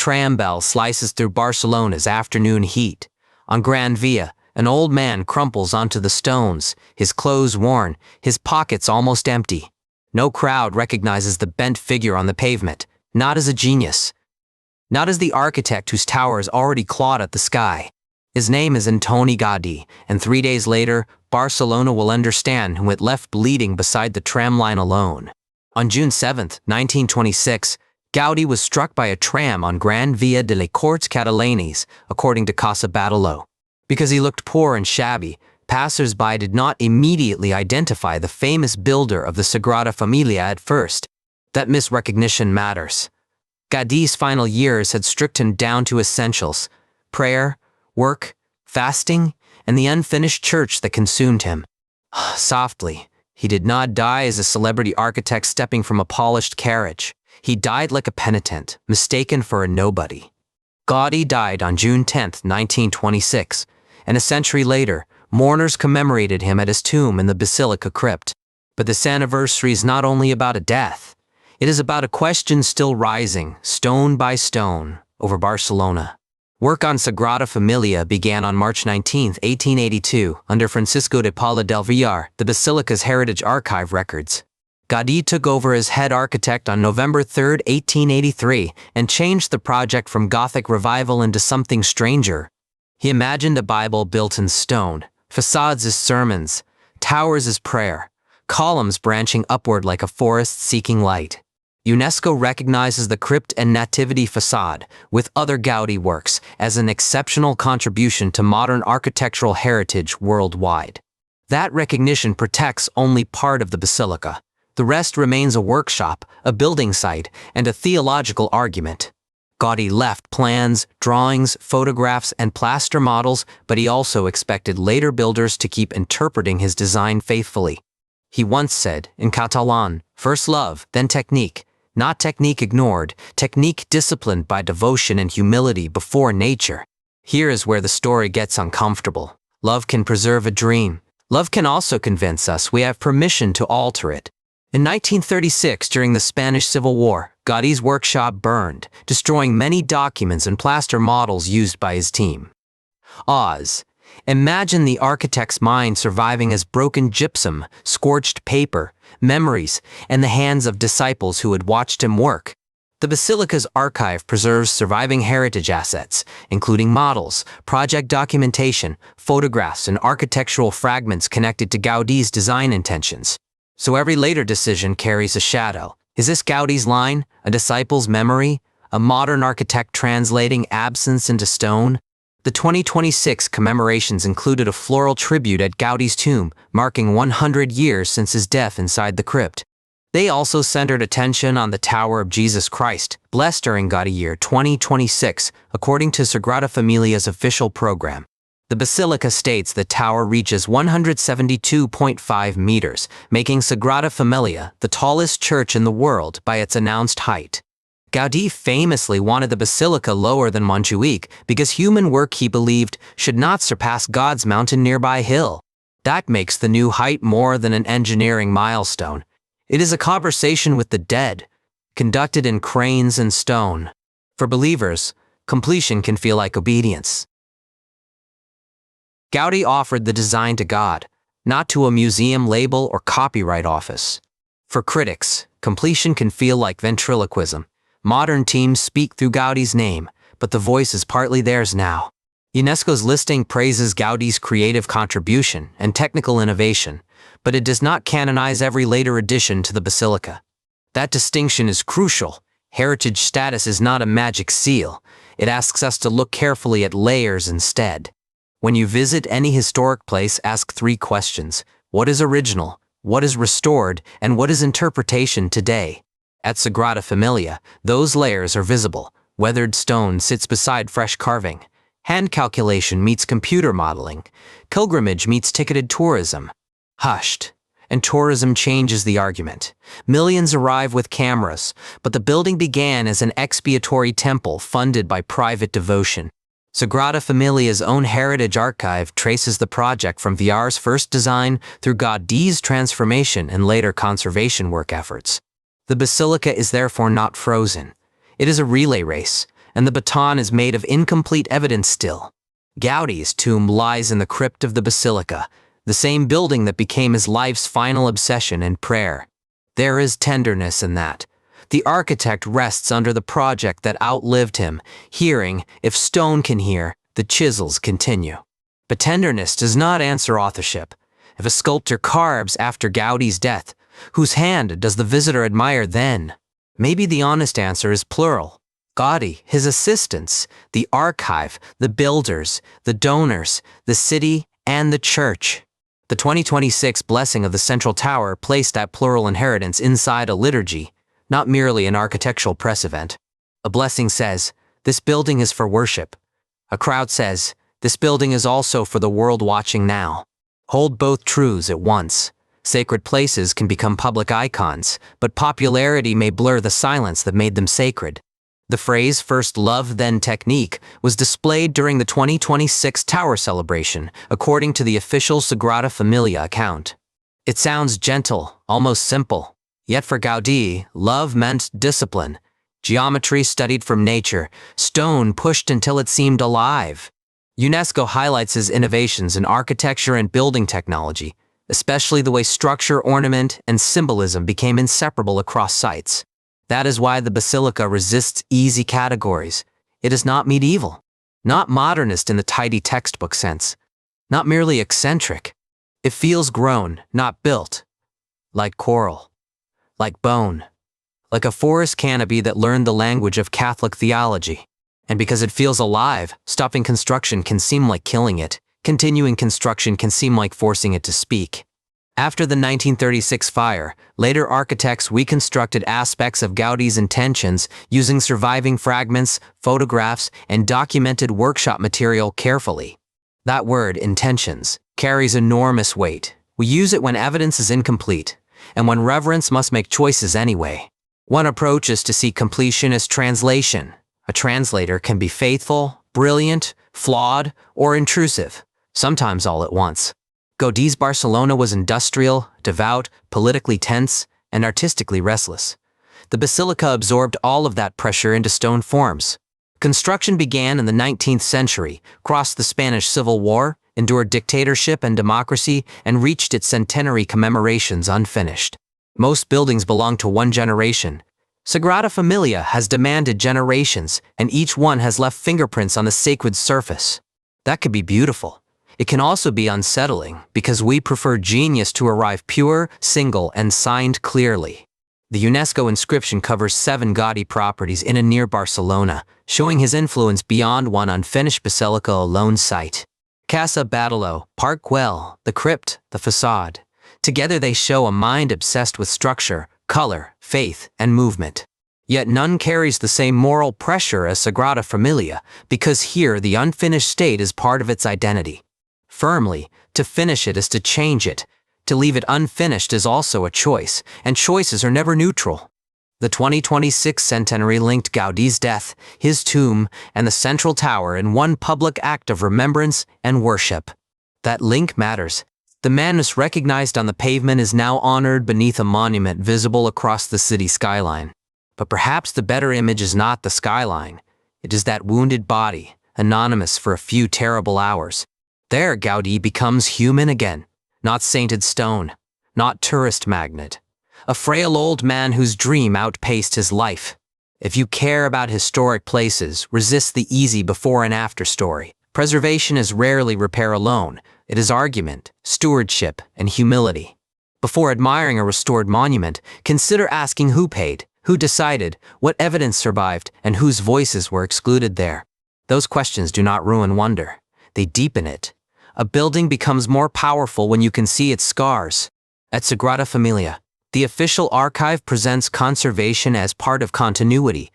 tram bell slices through Barcelona's afternoon heat. On Gran Via, an old man crumples onto the stones, his clothes worn, his pockets almost empty. No crowd recognizes the bent figure on the pavement, not as a genius, not as the architect whose towers already clawed at the sky. His name is Antoni Gaudí, and 3 days later, Barcelona will understand who it left bleeding beside the tram line alone. On June 7, 1926, Gaudí was struck by a tram on Gran Via de les Corts Catalanes, according to Casa Batlló. Because he looked poor and shabby, passers-by did not immediately identify the famous builder of the Sagrada Família at first. That misrecognition matters. Gaudí's final years had stripped him down to essentials: prayer, work, fasting, and the unfinished church that consumed him. Softly, he did not die as a celebrity architect stepping from a polished carriage. He died like a penitent, mistaken for a nobody. Gaudí died on June 10, 1926, and a century later, mourners commemorated him at his tomb in the Basilica crypt. But this anniversary is not only about a death. It is about a question still rising, stone by stone, over Barcelona. Work on Sagrada Familia began on March 19, 1882, under Francisco de Paula del Villar, the Basilica's Heritage Archive records. Gaudí took over as head architect on November 3, 1883, and changed the project from Gothic revival into something stranger. He imagined a Bible built in stone, facades as sermons, towers as prayer, columns branching upward like a forest seeking light. UNESCO recognizes the crypt and nativity facade, with other Gaudí works, as an exceptional contribution to modern architectural heritage worldwide. That recognition protects only part of the basilica. The rest remains a workshop, a building site, and a theological argument. Gaudí left plans, drawings, photographs, and plaster models, but he also expected later builders to keep interpreting his design faithfully. He once said, in Catalan, "First love, then technique. Not technique ignored, technique disciplined by devotion and humility before nature." Here is where the story gets uncomfortable. Love can preserve a dream. Love can also convince us we have permission to alter it. In 1936, during the Spanish Civil War, Gaudí's workshop burned, destroying many documents and plaster models used by his team. Oz. Imagine the architect's mind surviving as broken gypsum, scorched paper, memories, and the hands of disciples who had watched him work. The Basilica's archive preserves surviving heritage assets, including models, project documentation, photographs, and architectural fragments connected to Gaudí's design intentions. So every later decision carries a shadow. Is this Gaudí's line, a disciple's memory, a modern architect translating absence into stone? The 2026 commemorations included a floral tribute at Gaudí's tomb, marking 100 years since his death inside the crypt. They also centered attention on the Tower of Jesus Christ, blessed during Gaudí Year 2026, according to Sagrada Familia's official program. The Basilica states the tower reaches 172.5 meters, making Sagrada Familia the tallest church in the world by its announced height. Gaudí famously wanted the basilica lower than Montjuic because human work, he believed, should not surpass God's mountain nearby hill. That makes the new height more than an engineering milestone. It is a conversation with the dead, conducted in cranes and stone. For believers, completion can feel like obedience. Gaudí offered the design to God, not to a museum label or copyright office. For critics, completion can feel like ventriloquism. Modern teams speak through Gaudí's name, but the voice is partly theirs now. UNESCO's listing praises Gaudí's creative contribution and technical innovation, but it does not canonize every later addition to the basilica. That distinction is crucial. Heritage status is not a magic seal. It asks us to look carefully at layers instead. When you visit any historic place, ask 3 questions. What is original? What is restored? And what is interpretation today? At Sagrada Familia, those layers are visible. Weathered stone sits beside fresh carving. Hand calculation meets computer modeling. Pilgrimage meets ticketed tourism. Hushed. And tourism changes the argument. Millions arrive with cameras, but the building began as an expiatory temple funded by private devotion. Sagrada Familia's own heritage archive traces the project from Villar's first design through Gaudí's transformation and later conservation work efforts. The basilica is therefore not frozen. It is a relay race, and the baton is made of incomplete evidence still. Gaudi's tomb lies in the crypt of the basilica, the same building that became his life's final obsession and prayer. There is tenderness in that. The architect rests under the project that outlived him, hearing, if stone can hear, the chisels continue. But tenderness does not answer authorship. If a sculptor carves after Gaudi's death, whose hand does the visitor admire then? Maybe the honest answer is plural. Gaudi, his assistants, the archive, the builders, the donors, the city, and the church. The 2026 blessing of the Central Tower placed that plural inheritance inside a liturgy, not merely an architectural press event. A blessing says, this building is for worship. A crowd says, this building is also for the world watching now. Hold both truths at once. Sacred places can become public icons, but popularity may blur the silence that made them sacred. The phrase first love then technique was displayed during the 2026 Tower celebration, according to the official Sagrada Família account. It sounds gentle, almost simple. Yet for Gaudí, love meant discipline. Geometry studied from nature, stone pushed until it seemed alive. UNESCO highlights his innovations in architecture and building technology, especially the way structure, ornament, and symbolism became inseparable across sites. That is why the basilica resists easy categories. It is not medieval, not modernist in the tidy textbook sense, not merely eccentric. It feels grown, not built. Like coral, like bone, like a forest canopy that learned the language of Catholic theology. And because it feels alive, stopping construction can seem like killing it. Continuing construction can seem like forcing it to speak. After the 1936 fire, later architects reconstructed aspects of Gaudi's intentions using surviving fragments, photographs, and documented workshop material carefully. That word, intentions, carries enormous weight. We use it when evidence is incomplete, and when reverence must make choices anyway. One approach is to see completion as translation. A translator can be faithful, brilliant, flawed, or intrusive, sometimes all at once. Gaudí's Barcelona was industrial, devout, politically tense, and artistically restless. The basilica absorbed all of that pressure into stone forms. Construction began in the 19th century, crossed the Spanish Civil War, endured dictatorship and democracy, and reached its centenary commemorations unfinished. Most buildings belong to one generation. Sagrada Familia has demanded generations, and each one has left fingerprints on the sacred surface. That could be beautiful. It can also be unsettling, because we prefer genius to arrive pure, single, and signed clearly. The UNESCO inscription covers 7 Gaudi properties in and near Barcelona, showing his influence beyond one unfinished basilica alone site. Casa Batlló, Park Güell, the crypt, the facade. Together they show a mind obsessed with structure, color, faith, and movement. Yet none carries the same moral pressure as Sagrada Familia, because here the unfinished state is part of its identity. Firmly, to finish it is to change it. To leave it unfinished is also a choice, and choices are never neutral. The 2026 centenary linked Gaudí's death, his tomb, and the Central Tower in one public act of remembrance and worship. That link matters. The man misrecognized on the pavement is now honored beneath a monument visible across the city skyline. But perhaps the better image is not the skyline. It is that wounded body, anonymous for a few terrible hours. There Gaudí becomes human again, not sainted stone, not tourist magnet. A frail old man whose dream outpaced his life. If you care about historic places, resist the easy before and after story. Preservation is rarely repair alone. It is argument, stewardship, and humility. Before admiring a restored monument, consider asking who paid, who decided, what evidence survived, and whose voices were excluded there. Those questions do not ruin wonder. They deepen it. A building becomes more powerful when you can see its scars. At Sagrada Familia, the official archive presents conservation as part of continuity,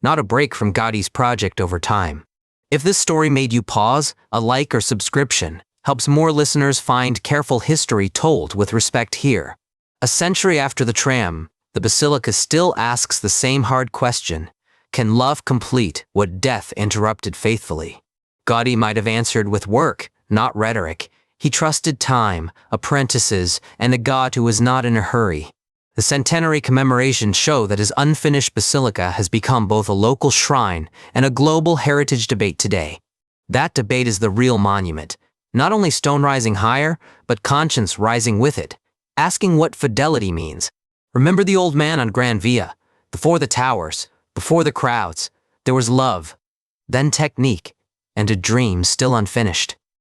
not a break from Gaudí's project over time. If this story made you pause, a like or subscription helps more listeners find careful history told with respect here. A century after the tram, the basilica still asks the same hard question: can love complete what death interrupted faithfully? Gaudí might have answered with work, not rhetoric. He trusted time, apprentices, and a God who was not in a hurry. The centenary commemorations show that his unfinished basilica has become both a local shrine and a global heritage debate today. That debate is the real monument, not only stone rising higher, but conscience rising with it, asking what fidelity means. Remember the old man on Gran Via? Before the towers, before the crowds, there was love, then technique, and a dream still unfinished.